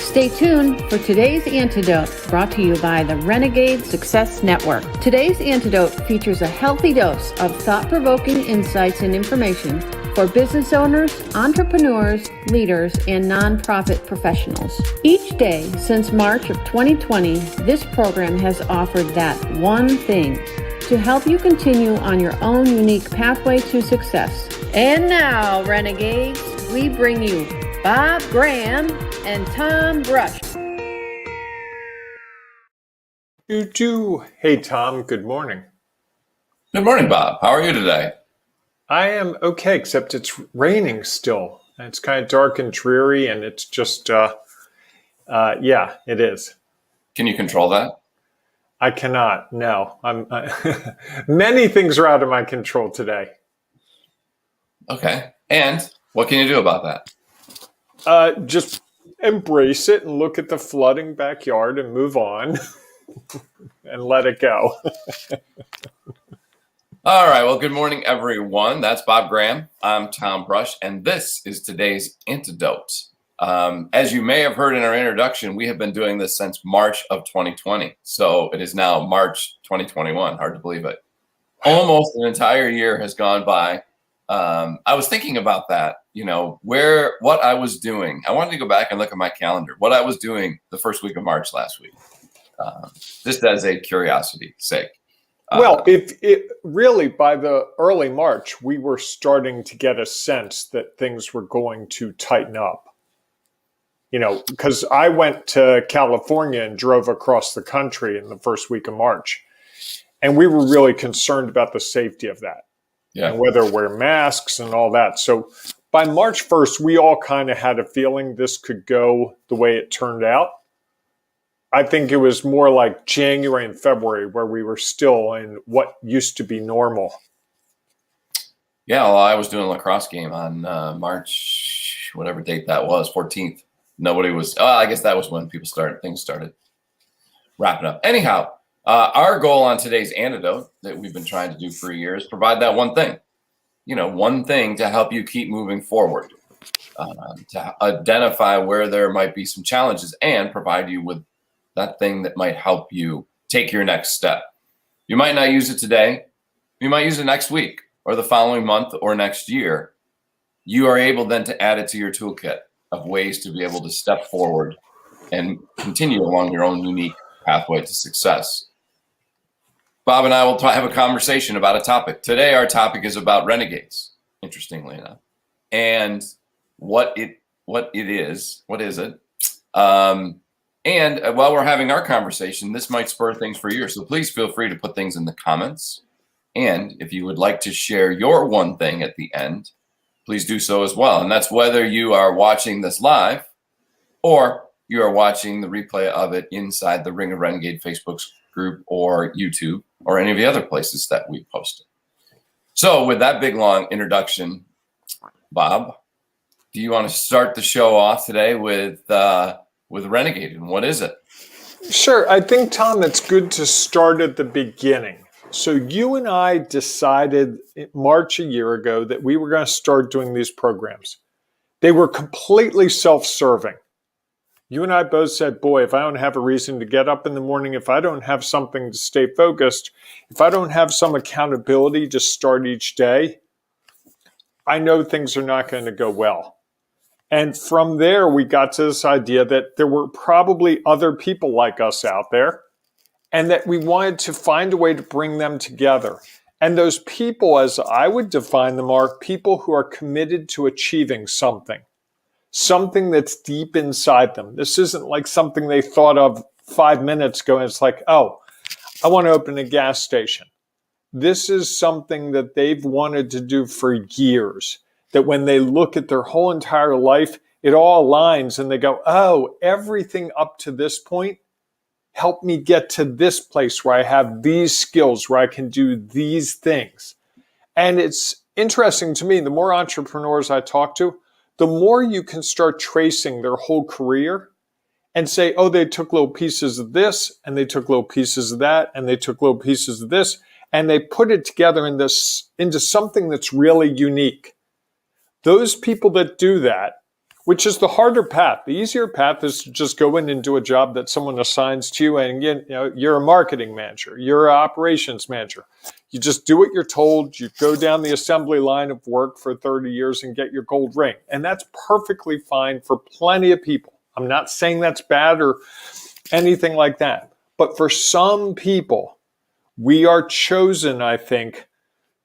Stay tuned for today's Antidote, brought to you by the Renegade Success Network. Today's Antidote features a healthy dose of thought-provoking insights and information for business owners, entrepreneurs, leaders, and nonprofit professionals. Each day since March of 2020, this program has offered that one thing to help you continue on your own unique pathway to success. And now, Renegades, we bring you Bob Graham and Tom Brush. You too. Hey, Tom. Good morning. Good morning, Bob. How are you today? I am okay, except it's raining still. And it's kind of dark and dreary, and it's just, yeah, it is. Can you control that? I cannot. No, many things are out of my control today. Okay. And what can you do about that? Just embrace it and look at the flooding backyard and move on and let it go. All right. Well, good morning, everyone. That's Bob Graham. I'm Tom Brush, and this is today's Antidote. As you may have heard in our introduction, we have been doing this since March of 2020. So it is now March 2021. Hard to believe it. Almost an entire year has gone by. I was thinking about that, what I was doing. I wanted to go back and look at my calendar, what I was doing the first week of March last week, just as a curiosity's sake. Well, if it really by the early March, we were starting to get a sense that things were going to tighten up. Because I went to California and drove across the country in the first week of March, and we were really concerned about the safety of that. Yeah. And whether wear masks and all that. So by March 1st, we all kind of had a feeling this could go the way it turned out. I think it was more like January and February where we were still in what used to be normal. Yeah, well, I was doing a lacrosse game on March, whatever date that was, 14th. Nobody was, I guess that was when things started wrapping up. Anyhow, our goal on today's Antidote that we've been trying to do for a year is provide that one thing, one thing to help you keep moving forward, to identify where there might be some challenges and provide you with that thing that might help you take your next step. You might not use it today. You might use it next week or the following month or next year. You are able then to add it to your toolkit of ways to be able to step forward and continue along your own unique pathway to success. Bob and I will have a conversation about a topic. Today, our topic is about renegades, interestingly enough, and what it is. What is it? And while we're having our conversation, this might spur things for you. So please feel free to put things in the comments. And if you would like to share your one thing at the end, please do so as well. And that's whether you are watching this live or you are watching the replay of it inside the Ring of Renegade Facebook group or YouTube or any of the other places that we posted. So with that big, long introduction, Bob, do you want to start the show off today with Renegade, and what is it? Sure. I think, Tom, it's good to start at the beginning. So you and I decided in March a year ago that we were going to start doing these programs. They were completely self-serving. You and I both said, boy, if I don't have a reason to get up in the morning, if I don't have something to stay focused, if I don't have some accountability to start each day, I know things are not going to go well. And from there, we got to this idea that there were probably other people like us out there and that we wanted to find a way to bring them together. And those people, as I would define them, are people who are committed to achieving something that's deep inside them. This isn't like something they thought of 5 minutes ago and it's like, oh, I want to open a gas station. This is something that they've wanted to do for years. That when they look at their whole entire life, it all aligns and they go, oh, everything up to this point helped me get to this place where I have these skills, where I can do these things. And it's interesting to me, the more entrepreneurs I talk to, the more you can start tracing their whole career and say, oh, they took little pieces of this and they took little pieces of that and they took little pieces of this and they put it together into something that's really unique. Those people that do that which is the harder path. The easier path is to just go in and do a job that someone assigns to you. And you're a marketing manager, you're an operations manager. You just do what you're told. You go down the assembly line of work for 30 years and get your gold ring. And that's perfectly fine for plenty of people. I'm not saying that's bad or anything like that. But for some people, we are chosen, I think,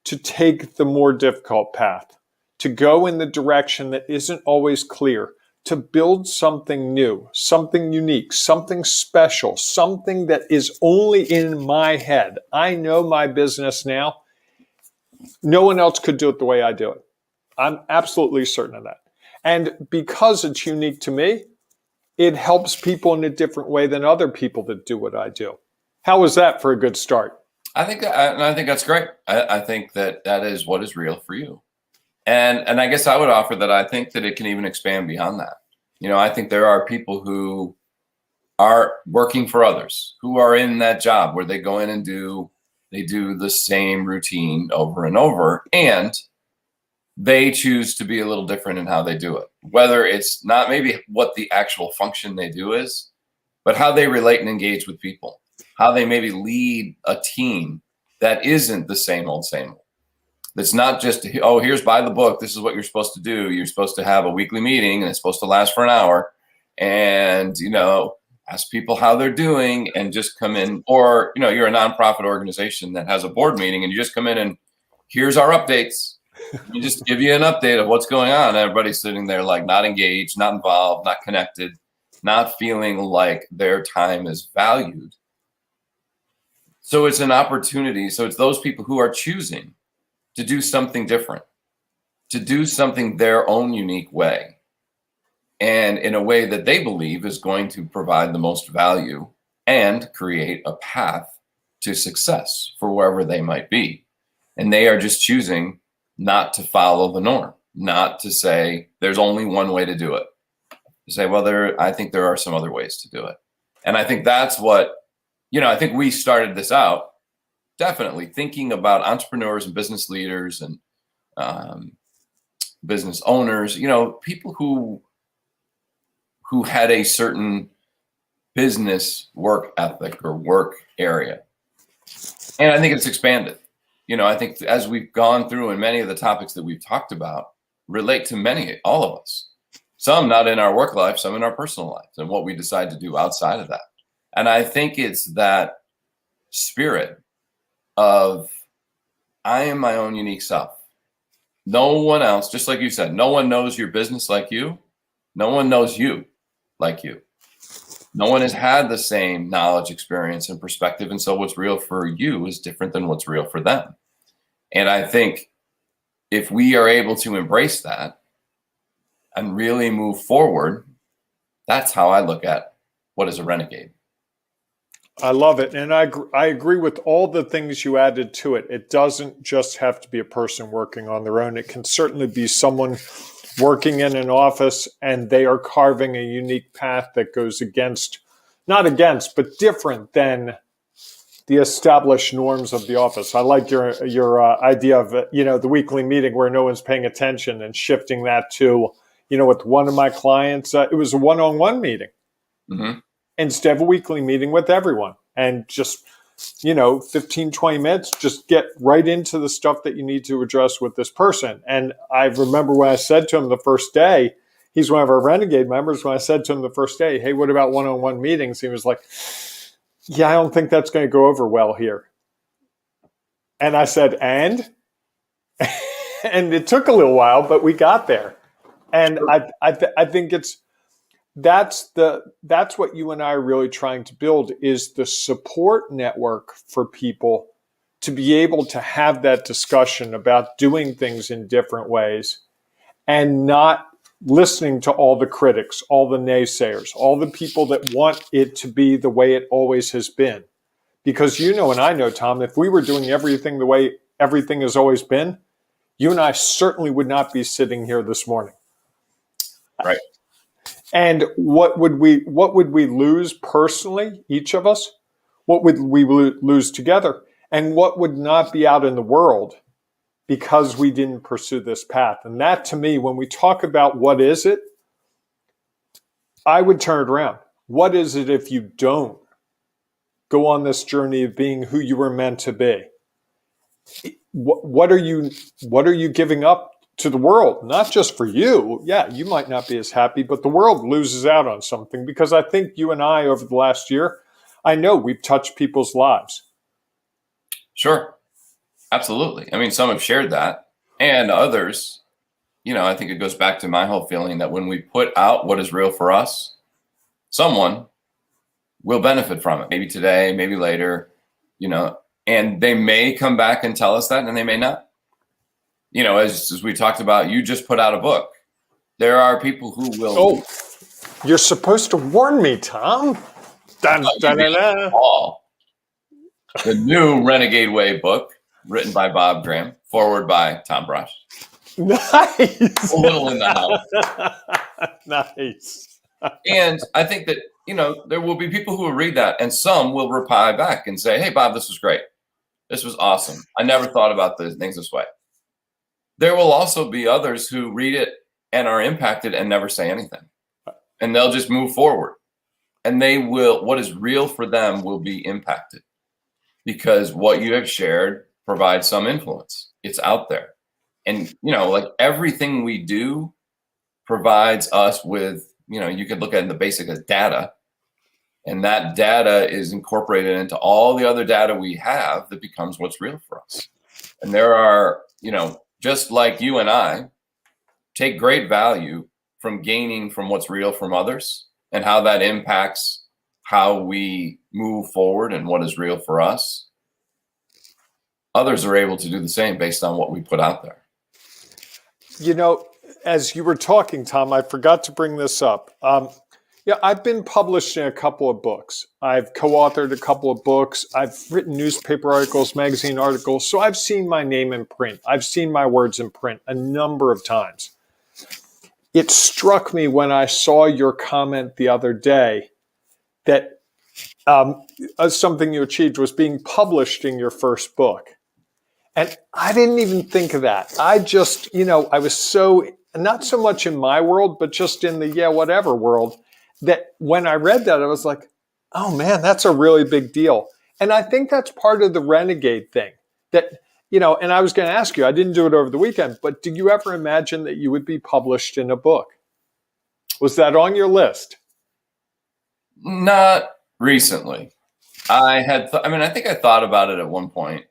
to take the more difficult path, to go in the direction that isn't always clear, to build something new, something unique, something special, something that is only in my head. I know my business now. No one else could do it the way I do it. I'm absolutely certain of that. And because it's unique to me, it helps people in a different way than other people that do what I do. How was that for a good start? I think that's great. I think that is what is real for you. And I guess I would offer that I think that it can even expand beyond that. I think there are people who are working for others, who are in that job where they go in and do the same routine over and over, and they choose to be a little different in how they do it. Whether it's not maybe what the actual function they do is, but how they relate and engage with people, how they maybe lead a team that isn't the same old. It's not just, oh, here's by the book, this is what you're supposed to do. You're supposed to have a weekly meeting and it's supposed to last for an hour, and, ask people how they're doing and just come in. Or, you're a nonprofit organization that has a board meeting and you just come in and here's our updates. We just give you an update of what's going on. Everybody's sitting there like not engaged, not involved, not connected, not feeling like their time is valued. So it's an opportunity. So it's those people who are choosing to do something different, to do something their own unique way, and in a way that they believe is going to provide the most value and create a path to success for wherever they might be. And they are just choosing not to follow the norm, not to say there's only one way to do it. To say, well, I think there are some other ways to do it. And I think that's what, I think we started this out definitely thinking about entrepreneurs and business leaders and business owners, people who had a certain business work ethic or work area. And I think it's expanded. I think as we've gone through, and many of the topics that we've talked about relate to all of us, some not in our work life, some in our personal lives, and what we decide to do outside of that. And I think it's that spirit of, I am my own unique self. No one else, just like you said, no one knows your business like you. No one knows you like you. No one has had the same knowledge, experience, and perspective. And so what's real for you is different than what's real for them. And I think if we are able to embrace that and really move forward, that's how I look at what is a renegade. I love it. And I agree with all the things you added to it. It doesn't just have to be a person working on their own. It can certainly be someone working in an office and they are carving a unique path that goes not against, but different than the established norms of the office. I like your idea of, the weekly meeting where no one's paying attention, and shifting that to, with one of my clients, it was a one-on-one meeting. Mm-hmm. Instead of a weekly meeting with everyone, and just, 15, 20 minutes, just get right into the stuff that you need to address with this person. And I remember when I said to him the first day, he's one of our Renegade members, when I said to him the first day, hey, what about one-on-one meetings? He was like, yeah, I don't think that's going to go over well here. And I said, and? And it took a little while, but we got there. And I think that's what you and I are really trying to build, is the support network for people to be able to have that discussion about doing things in different ways, and not listening to all the critics, all the naysayers, all the people that want it to be the way it always has been. Because and I know, Tom, if we were doing everything the way everything has always been, you and I certainly would not be sitting here this morning. Right. And what would we lose personally, each of us? What would we lose together? And what would not be out in the world because we didn't pursue this path? And that, to me, when we talk about what is it, I would turn it around. What is it if you don't go on this journey of being who you were meant to be? What are you giving up to the world? Not just for you. Yeah, you might not be as happy, but the world loses out on something, because I think you and I, over the last year, I know we've touched people's lives. Sure. Absolutely. I mean, some have shared that, and others, I think it goes back to my whole feeling that when we put out what is real for us, someone will benefit from it. Maybe today, maybe later, and they may come back and tell us that, and they may not. As we talked about, you just put out a book. There are people who will. Oh, you're supposed to warn me, Tom. Dun, dun, dun, dun. The new Renegade Way book, written by Bob Graham, forward by Tom Brush. Nice. A little in the house. Nice. And I think that, there will be people who will read that, and some will reply back and say, hey, Bob, this was great. This was awesome. I never thought about the things this way. There will also be others who read it and are impacted and never say anything. And they'll just move forward. And what is real for them will be impacted, because what you have shared provides some influence. It's out there. And, like everything we do provides us with, you could look at the basic as data. And that data is incorporated into all the other data we have that becomes what's real for us. And there are, just like you and I take great value from gaining from what's real from others and how that impacts how we move forward and what is real for us. Others are able to do the same based on what we put out there. As you were talking, Tom, I forgot to bring this up. I've been published in a couple of books. I've co-authored a couple of books. I've written newspaper articles, magazine articles. So I've seen my name in print. I've seen my words in print a number of times. It struck me when I saw your comment the other day that something you achieved was being published in your first book. And I didn't even think of that. I just, I was so, not so much in my world, but just in the whatever world, that when I read that, I was like, oh man, that's a really big deal. And I think that's part of the Renegade thing that, and I was going to ask you, I didn't do it over the weekend, but did you ever imagine that you would be published in a book? Was that on your list? Not recently. I think I thought about it at one point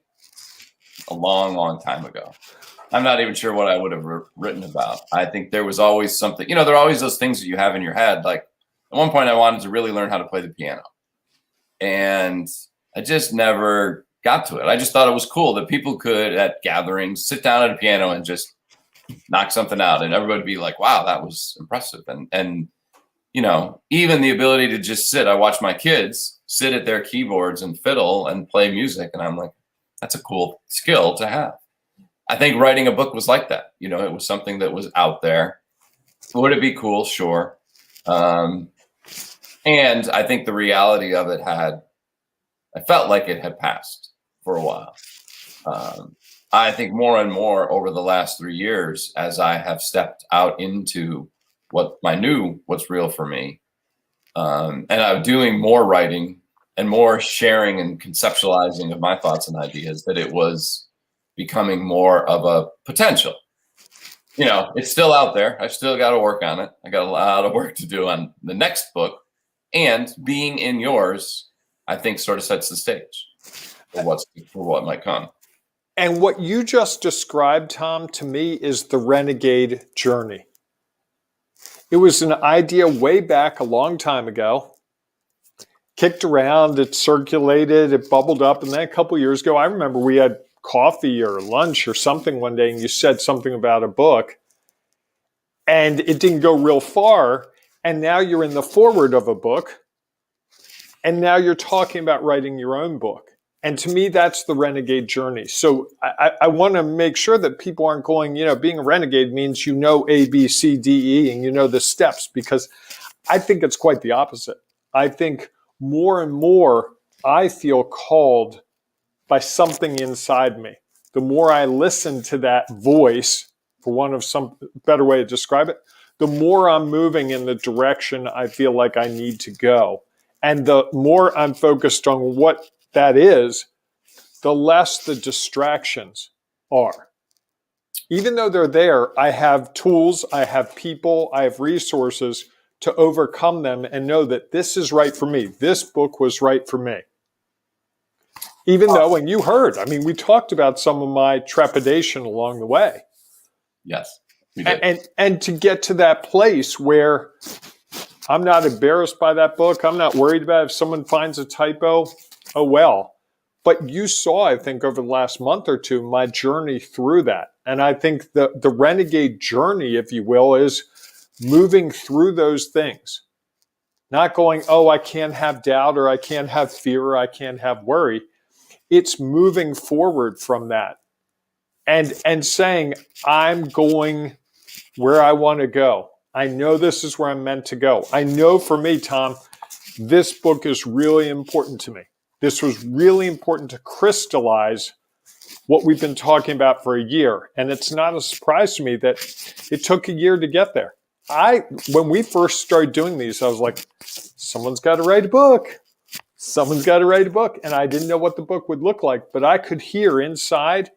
a long, long time ago. I'm not even sure what I would have written about. I think there was always something, there are always those things that you have in your head. Like at one point I wanted to really learn how to play the piano, and I just never got to it. I just thought it was cool that people could at gatherings sit down at a piano and just knock something out, and everybody would be like, wow, that was impressive. And even the ability to just sit, I watch my kids sit at their keyboards and fiddle and play music. And I'm like, that's a cool skill to have. I think writing a book was like that. It was something that was out there. Would it be cool? Sure. And I think the reality of it I felt like it had passed for a while. I think more and more over the last 3 years, as I have stepped out into what's real for me. And I'm doing more writing and more sharing and conceptualizing of my thoughts and ideas, that it was becoming more of a potential. It's still out there. I've still got to work on it. I got a lot of work to do on the next book, and being in yours, I think sort of sets the stage for what might come. And what you just described, Tom, to me is the Renegade Journey. It was an idea way back a long time ago, kicked around, it circulated, it bubbled up. And then a couple of years ago, I remember we had coffee or lunch or something one day, and you said something about a book, and it didn't go real far. And now you're in the foreword of a book, and now you're talking about writing your own book. And to me, that's the Renegade Journey. So I want to make sure that people aren't going, being a renegade means A, B, C, D, E, and the steps, because I think it's quite the opposite. I think more and more I feel called by something inside me. The more I listen to that voice, for want of some better way to describe it, the more I'm moving in the direction I feel like I need to go. And the more I'm focused on what that is, the less the distractions are. Even though they're there, I have tools, I have people, I have resources to overcome them and know that this is right for me. This book was right for me. Even though, and you heard, I mean, we talked about some of my trepidation along the way. Yes, we did. And to get to that place where I'm not embarrassed by that book, I'm not worried about if someone finds a typo, oh well. But you saw, I think, over the last month or two, my journey through that. And I think the Renegade Journey, if you will, is moving through those things. Not going, oh, I can't have doubt, or I can't have fear, or I can't have worry. It's moving forward from that and saying, I'm going where I want to go. I know this is where I'm meant to go. I know for me, Tom, this book is really important to me. This was really important to crystallize what we've been talking about for a year. And it's not a surprise to me that it took a year to get there. When we first started doing these, I was like, someone's got to write a book. Someone's got to write a book. And I didn't know what the book would look like, but I could hear inside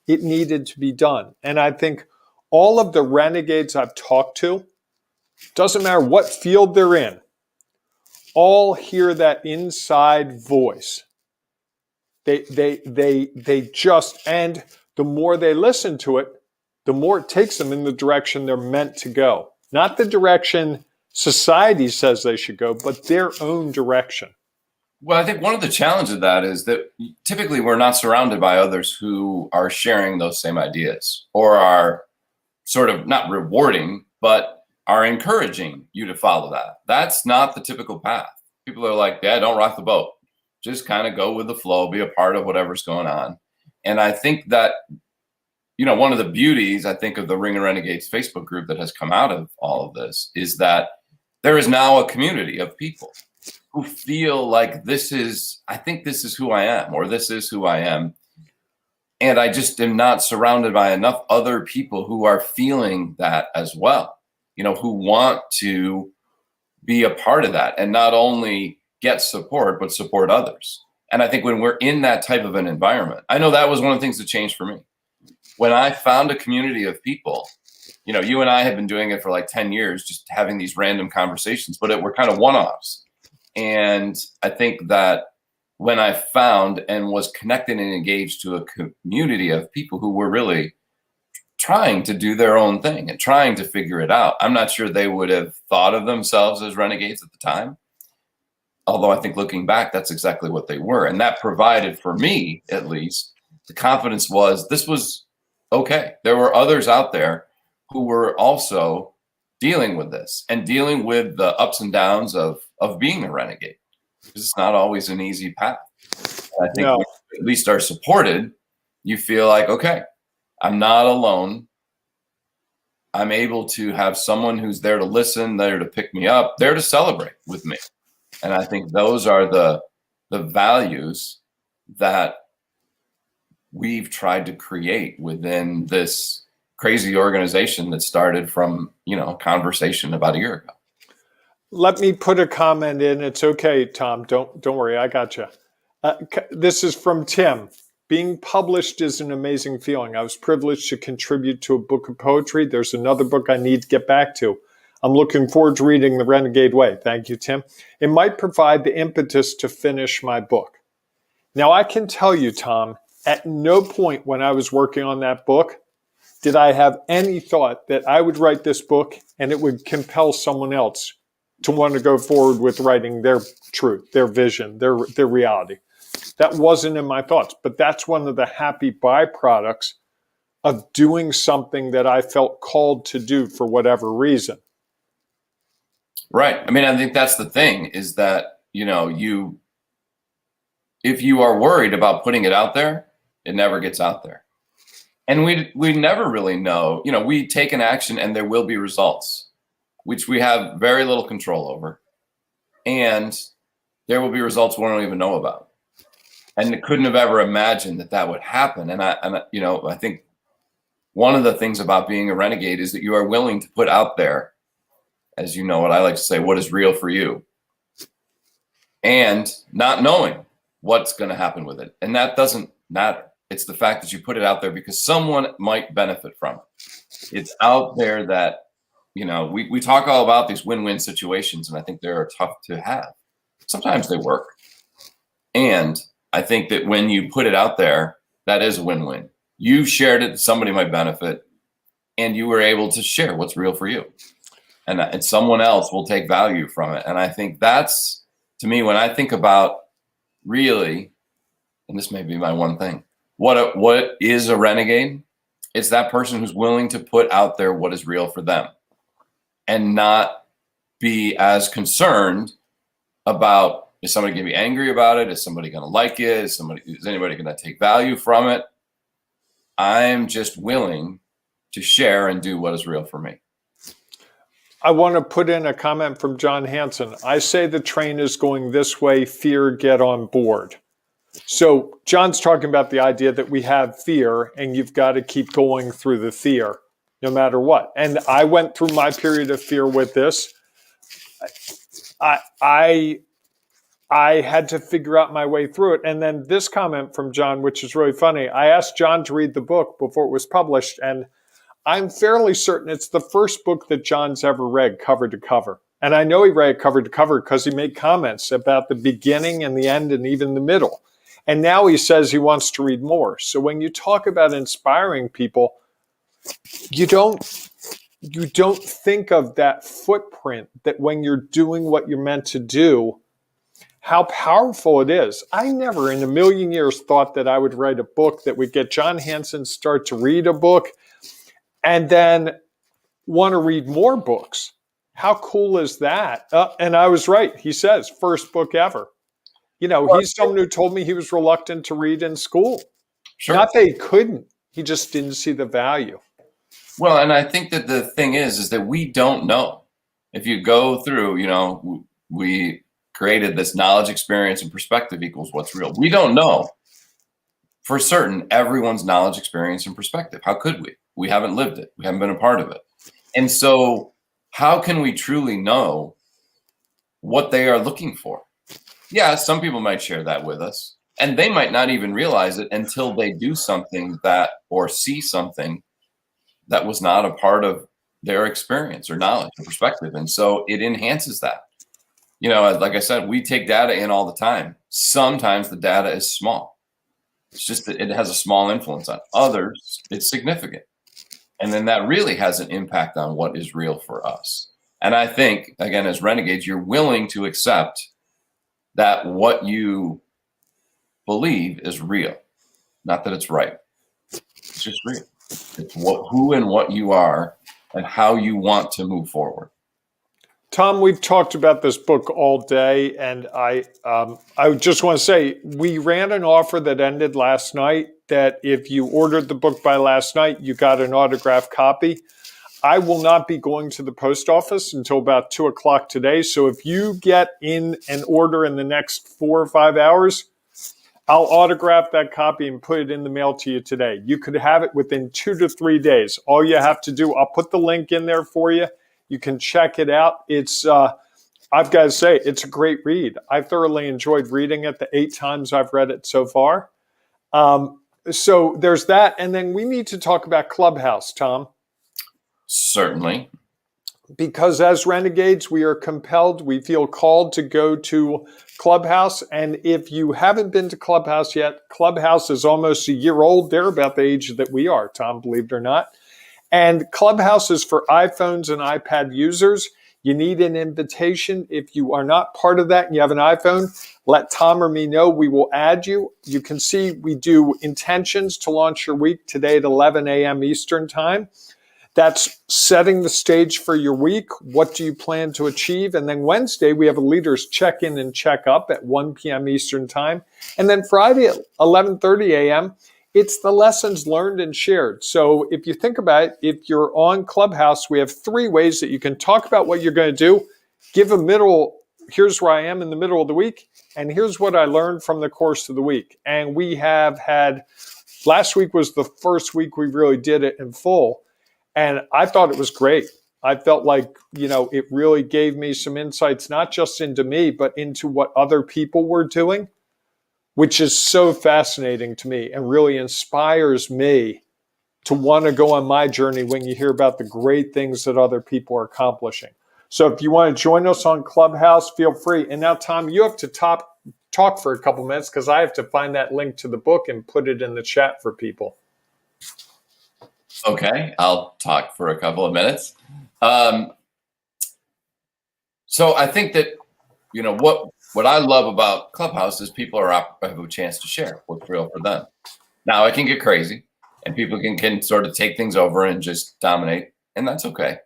it needed to be done. And I think all of the renegades I've talked to, doesn't matter what field they're in, all hear that inside voice. They just, and the more they listen to it, the more it takes them in the direction they're meant to go. Not the direction society says they should go, but their own direction. Well, I think one of the challenges of that is that typically we're not surrounded by others who are sharing those same ideas or are sort of not rewarding, but are encouraging you to follow that. That's not the typical path. People are like, yeah, don't rock the boat. Just kind of go with the flow, be a part of whatever's going on. And I think that, you know, one of the beauties, I think, of the Ring of Renegades Facebook group that has come out of all of this is that there is now a community of people who feel like I think this is who I am, or this is who I am. And I just am not surrounded by enough other people who are feeling that as well, you know, who want to be a part of that and not only get support, but support others. And I think when we're in that type of an environment, I know that was one of the things that changed for me. When I found a community of people, you know, you and I have been doing it for like 10 years, just having these random conversations, but we're kind of one-offs. And I think that when I found and was connected and engaged to a community of people who were really trying to do their own thing and trying to figure it out, I'm not sure they would have thought of themselves as renegades at the time. Although I think looking back, that's exactly what they were. And that provided for me, at least, the confidence was this was okay. There were others out there who were also dealing with this and dealing with the ups and downs of being a renegade. Because it's not always an easy path. And I think when you at least are supported, you feel like, okay, I'm not alone. I'm able to have someone who's there to listen, there to pick me up, there to celebrate with me. And I think those are the values that we've tried to create within this crazy organization that started from, you know, a conversation about a year ago. Let me put a comment in. It's okay, Tom. Don't worry. I got you. This is from Tim. Being published is an amazing feeling. I was privileged to contribute to a book of poetry. There's another book I need to get back to. I'm looking forward to reading The Renegade Way. Thank you, Tim. It might provide the impetus to finish my book. Now, I can tell you, Tom, at no point when I was working on that book did I have any thought that I would write this book and it would compel someone else to want to go forward with writing their truth, their vision, their reality. That wasn't in my thoughts, but that's one of the happy byproducts of doing something that I felt called to do for whatever reason. Right. I mean, I think that's the thing is that, you know, if you are worried about putting it out there, it never gets out there. And we never really know, you know, we take an action and there will be results, which we have very little control over. And there will be results we don't even know about. And couldn't have ever imagined that would happen. And I think one of the things about being a renegade is that you are willing to put out there as you know what I like to say, what is real for you, and not knowing what's going to happen with it. And that doesn't matter. It's the fact that you put it out there because someone might benefit from it. It's out there that, we talk all about these win-win situations, and I think they're tough to have. Sometimes they work. And I think that when you put it out there, that is a win-win. You shared it, somebody might benefit, and you were able to share what's real for you. And someone else will take value from it. And I think that's, to me, when I think about really, and this may be my one thing, what is a renegade? It's that person who's willing to put out there what is real for them and not be as concerned about, is somebody going to be angry about it? Is somebody going to like it? Is anybody going to take value from it? I'm just willing to share and do what is real for me. I want to put in a comment from John Hanson. I say the train is going this way, fear, get on board. So John's talking about the idea that we have fear and you've got to keep going through the fear no matter what. And I went through my period of fear with this. I had to figure out my way through it. And then this comment from John, which is really funny. I asked John to read the book before it was published, and I'm fairly certain it's the first book that John's ever read cover to cover. And I know he read it cover to cover because he made comments about the beginning and the end and even the middle. And now he says he wants to read more. So when you talk about inspiring people, you don't think of that footprint, that when you're doing what you're meant to do, how powerful it is. I never in a million years thought that I would write a book that would get John Hanson start to read a book and then want to read more books. How cool is that? And I was right. He says, first book ever. He's someone who told me he was reluctant to read in school. Sure. Not that he couldn't. He just didn't see the value. Well, and I think that the thing is that we don't know. If you go through, we created this knowledge, experience, and perspective equals what's real. We don't know for certain everyone's knowledge, experience, and perspective. How could we? We haven't lived it. We haven't been a part of it. And so how can we truly know what they are looking for? Yeah, some people might share that with us, and they might not even realize it until they do something or see something that was not a part of their experience or knowledge or perspective. And so it enhances that. Like I said, we take data in all the time. Sometimes the data is small. It's just that it has a small influence on others. It's significant. And then that really has an impact on what is real for us. And I think, again, as renegades, you're willing to accept that what you believe is real, not that it's right. It's just real. It's who and what you are and how you want to move forward. Tom, we've talked about this book all day, and I just want to say we ran an offer that ended last night that if you ordered the book by last night, you got an autographed copy. I will not be going to the post office until about 2 o'clock today. So if you get in an order in the next 4 or 5 hours, I'll autograph that copy and put it in the mail to you today. You could have it within 2 to 3 days. All you have to do, I'll put the link in there for you. You can check it out. It's, I've got to say, it's a great read. I thoroughly enjoyed reading it the 8 times I've read it so far. So there's that. And then we need to talk about Clubhouse, Tom. Certainly. Because as renegades, we are compelled, we feel called to go to Clubhouse. And if you haven't been to Clubhouse yet, Clubhouse is almost a year old. They're about the age that we are, Tom, believe it or not. And Clubhouse is for iPhones and iPad users. You need an invitation. If you are not part of that and you have an iPhone, let Tom or me know. We will add you. You can see we do intentions to launch your week today at 11 a.m. Eastern time. That's setting the stage for your week. What do you plan to achieve? And then Wednesday, we have a leaders check-in and check-up at 1 p.m. Eastern time. And then Friday at 11:30 a.m., it's the lessons learned and shared. So if you think about it, if you're on Clubhouse, we have 3 ways that you can talk about what you're going to do, give a middle, here's where I am in the middle of the week, and here's what I learned from the course of the week. And we have had, last week was the first week we really did it in full. And I thought it was great. I felt like, it really gave me some insights, not just into me, but into what other people were doing, which is so fascinating to me and really inspires me to want to go on my journey when you hear about the great things that other people are accomplishing. So if you want to join us on Clubhouse, feel free. And now, Tom, you have to talk for a couple minutes because I have to find that link to the book and put it in the chat for people. Okay, I'll talk for a couple of minutes. So I think that, what I love about Clubhouse is people have a chance to share what's real for them. Now, it can get crazy and people can sort of take things over and just dominate, and that's okay.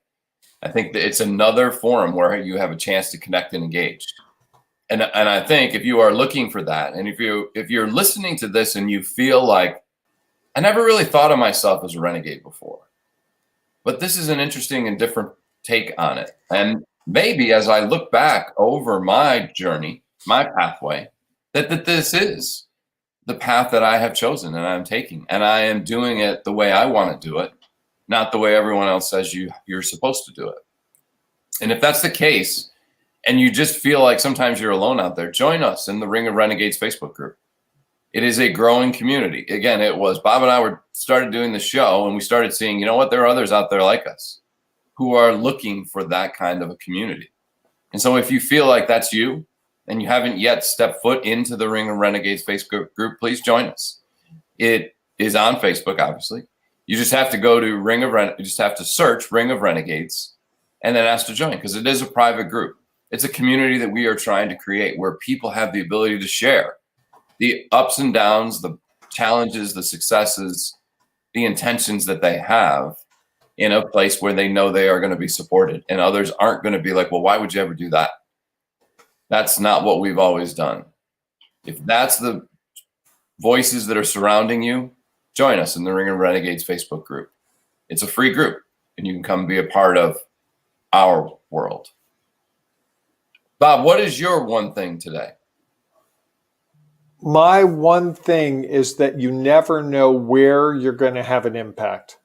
I think that it's another forum where you have a chance to connect and engage. And I think if you are looking for that, and if you're listening to this and you feel like, I never really thought of myself as a renegade before, but this is an interesting and different take on it. And maybe as I look back over my journey, my pathway, that this is the path that I have chosen and I'm taking, and I am doing it the way I want to do it, not the way everyone else says you're supposed to do it. And if that's the case, and you just feel like sometimes you're alone out there, join us in the Ring of Renegades Facebook group. It is a growing community. Again, it was Bob and I started doing the show, and we started seeing, there are others out there like us who are looking for that kind of a community. And so if you feel like that's you and you haven't yet stepped foot into the Ring of Renegades Facebook group, please join us. It is on Facebook, obviously. You just have to go to you just have to search Ring of Renegades and then ask to join, because it is a private group. It's a community that we are trying to create where people have the ability to share the ups and downs, the challenges, the successes, the intentions that they have in a place where they know they are going to be supported, and others aren't going to be like, well, why would you ever do that? That's not what we've always done. If that's the voices that are surrounding you, join us in the Ring of Renegades Facebook group. It's a free group, and you can come be a part of our world. Bob, what is your one thing today? My one thing is that you never know where you're going to have an impact.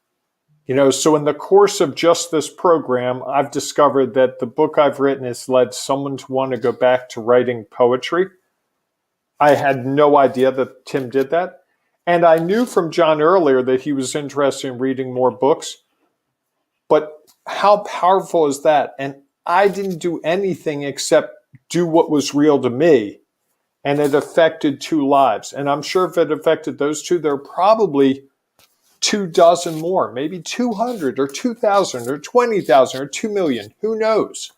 So in the course of just this program, I've discovered that the book I've written has led someone to want to go back to writing poetry. I had no idea that Tim did that. And I knew from John earlier that he was interested in reading more books. But how powerful is that? And I didn't do anything except do what was real to me. And it affected 2 lives. And I'm sure if it affected those 2, there are probably 24 more, maybe 200 or 2,000 or 20,000 or 2 million. Who knows?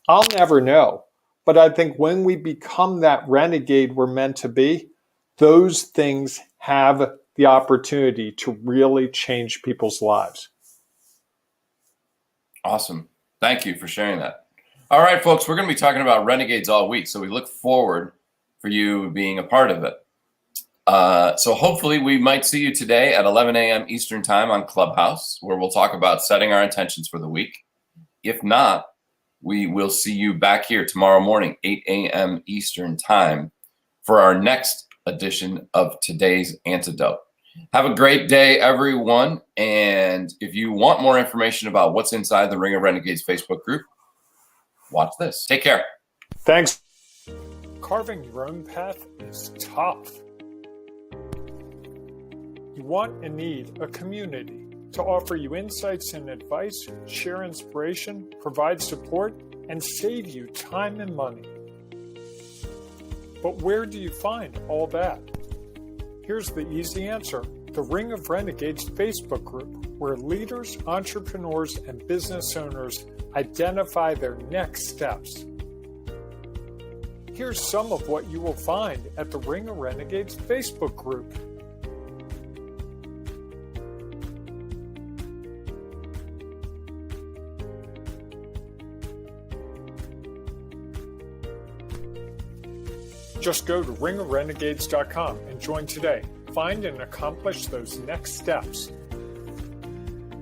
I'll never know. But I think when we become that renegade we're meant to be, those things have the opportunity to really change people's lives. Awesome. Thank you for sharing that. All right, folks, we're going to be talking about renegades all week, so we look forward for you being a part of it. So hopefully we might see you today at 11 a.m. Eastern time on Clubhouse, where we'll talk about setting our intentions for the week. If not, we will see you back here tomorrow morning, 8 a.m. Eastern time, for our next edition of today's Antidote. Have a great day, everyone. And if you want more information about what's inside the Ring of Renegades Facebook group, watch this. Take care. Thanks. Carving your own path is tough. You want and need a community to offer you insights and advice, share inspiration, provide support, and save you time and money. But where do you find all that? Here's the easy answer: the Ring of Renegades Facebook group, where leaders, entrepreneurs, and business owners identify their next steps. Here's some of what you will find at the Ring of Renegades Facebook group. Just go to ringofrenegades.com and join today. Find and accomplish those next steps.